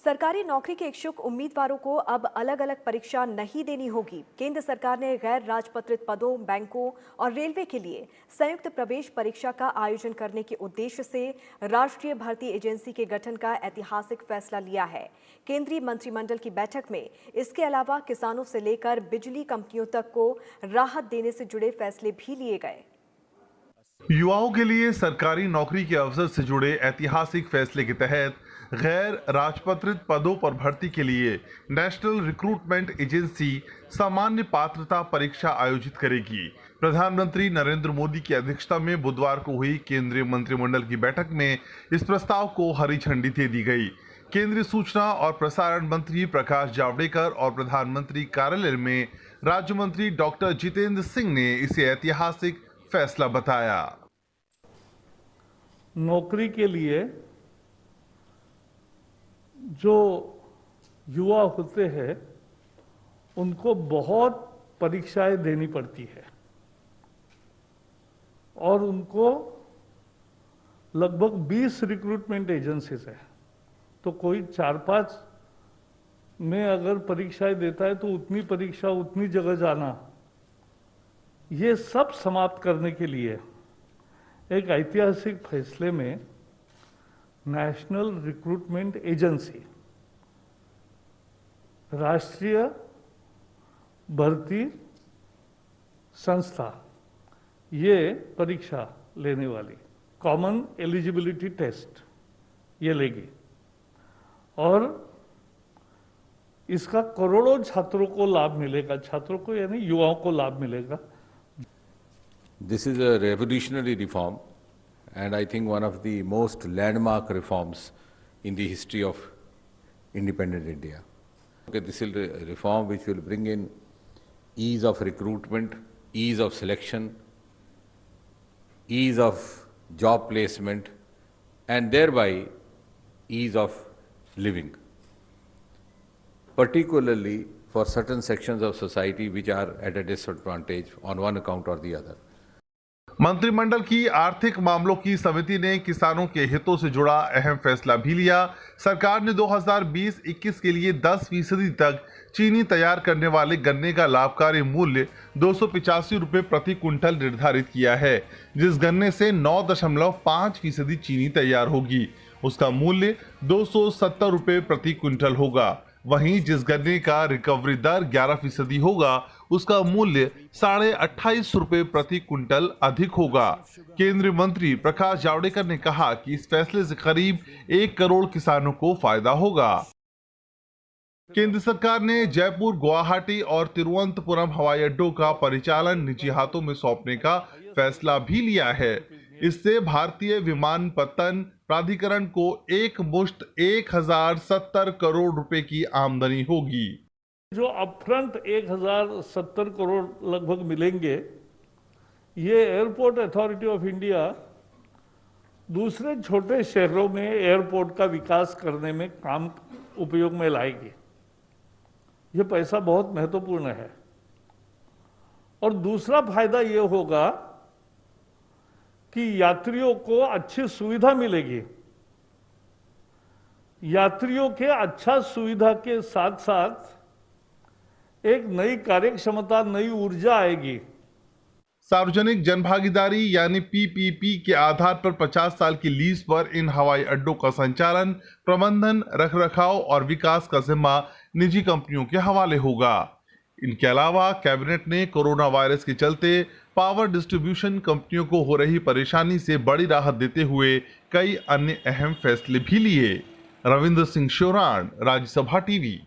सरकारी नौकरी के इच्छुक उम्मीदवारों को अब अलग अलग परीक्षा नहीं देनी होगी। केंद्र सरकार ने गैर राजपत्रित पदों, बैंकों और रेलवे के लिए संयुक्त प्रवेश परीक्षा का आयोजन करने के उद्देश्य से राष्ट्रीय भर्ती एजेंसी के गठन का ऐतिहासिक फैसला लिया है। केंद्रीय मंत्रिमंडल की बैठक में इसके अलावा किसानों से लेकर बिजली कंपनियों तक को राहत देने से जुड़े फैसले भी लिए गए। युवाओं के लिए सरकारी नौकरी के अवसर से जुड़े ऐतिहासिक फैसले के तहत गैर राजपत्रित पदों पर भर्ती के लिए नेशनल रिक्रूटमेंट एजेंसी सामान्य पात्रता परीक्षा आयोजित करेगी। प्रधानमंत्री नरेंद्र मोदी की अध्यक्षता में बुधवार को हुई केंद्रीय मंत्रिमंडल की बैठक में इस प्रस्ताव को हरी झंडी दे दी गई। केंद्रीय सूचना और प्रसारण मंत्री प्रकाश जावड़ेकर और प्रधानमंत्री कार्यालय में राज्य मंत्री डॉक्टर जितेंद्र सिंह ने इसे ऐतिहासिक फैसला बताया। नौकरी के लिए जो युवा होते हैं उनको बहुत परीक्षाएं देनी पड़ती है और उनको लगभग 20 रिक्रूटमेंट एजेंसीज है। तो कोई 4-5 में अगर परीक्षाएं देता है तो उतनी परीक्षा उतनी जगह जाना, ये सब समाप्त करने के लिए एक ऐतिहासिक फैसले में नेशनल रिक्रूटमेंट एजेंसी, राष्ट्रीय भर्ती संस्था, ये परीक्षा लेने वाली कॉमन एलिजिबिलिटी टेस्ट ये लेगी और इसका करोड़ों छात्रों को लाभ मिलेगा। छात्रों को यानी युवाओं को लाभ मिलेगा। This is a revolutionary reform and I think one of the most landmark reforms in the history of independent India. Okay, this is a reform which will bring in ease of recruitment, ease of selection, ease of job placement and thereby ease of living, particularly for certain sections of society which are at a disadvantage on one account or the other. मंत्रिमंडल की आर्थिक मामलों की समिति ने किसानों के हितों से जुड़ा अहम फैसला भी लिया। सरकार ने 2020-21 के लिए 10% तक चीनी तैयार करने वाले गन्ने का लाभकारी मूल्य 285 रुपये प्रति कुंटल निर्धारित किया है। जिस गन्ने से 9.5% चीनी तैयार होगी उसका मूल्य 270 रुपये प्रति कुंटल होगा। वहीं जिस गन्ने का रिकवरी दर 11% होगा उसका मूल्य 28.5 रुपये प्रति कुंटल अधिक होगा। केंद्रीय मंत्री प्रकाश जावड़ेकर ने कहा कि इस फैसले से करीब 1 करोड़ किसानों को फायदा होगा। केंद्र सरकार ने जयपुर, गुवाहाटी और तिरुवनंतपुरम हवाई अड्डों का परिचालन निजी हाथों में सौंपने का फैसला भी लिया है। इससे भारतीय विमानपत्तन प्राधिकरण को एक मुश्त 1070 करोड़ रुपए की आमदनी होगी। जो अपफ्रंट 1070 करोड़ लगभग मिलेंगे, ये एयरपोर्ट अथॉरिटी ऑफ इंडिया दूसरे छोटे शहरों में एयरपोर्ट का विकास करने में काम उपयोग में लाएगी। ये पैसा बहुत महत्वपूर्ण है। और दूसरा फायदा ये होगा कि यात्रियों को अच्छी सुविधा मिलेगी। यात्रियों के अच्छा सुविधा के साथ साथ एक नई कार्यक्षमता, नई ऊर्जा आएगी। सार्वजनिक जनभागीदारी यानी पीपीपी के आधार पर 50 साल की लीज पर इन हवाई अड्डों का संचालन, प्रबंधन, रखरखाव और विकास का जिम्मा निजी कंपनियों के हवाले होगा। इनके अलावा कैबिनेट ने कोरोना वायरस के चलते पावर डिस्ट्रीब्यूशन कंपनियों को हो रही परेशानी से बड़ी राहत देते हुए कई अन्य अहम फैसले भी लिए। रविंद्र सिंह श्योराण, राज्यसभा टीवी।